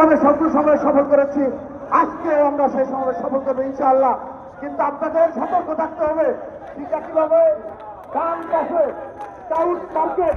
সংগ্রামে শত্রু সময় সফল করেছি, আজকেও আমরা সেই সময় সফল করবো ইনশাআল্লাহ। কিন্তু আপনাদের সতর্ক থাকতে হবে। ঠিক কিভাবে ডান পাশে স্কাউট মার্কেট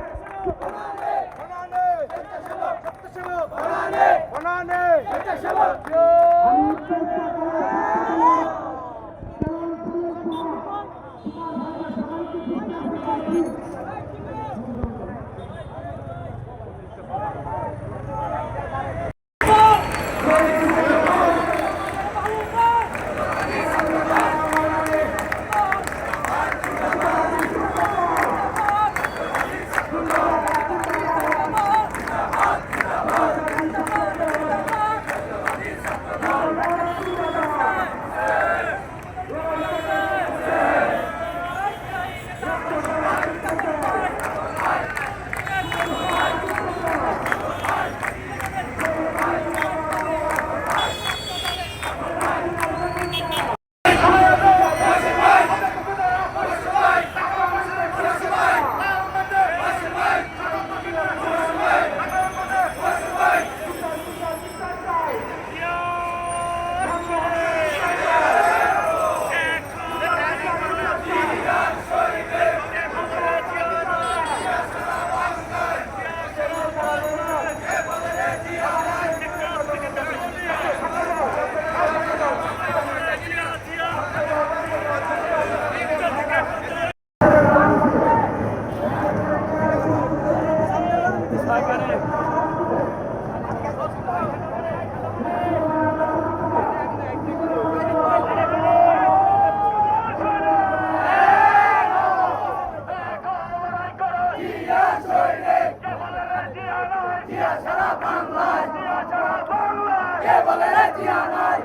কে বলে রে জিয়া নাই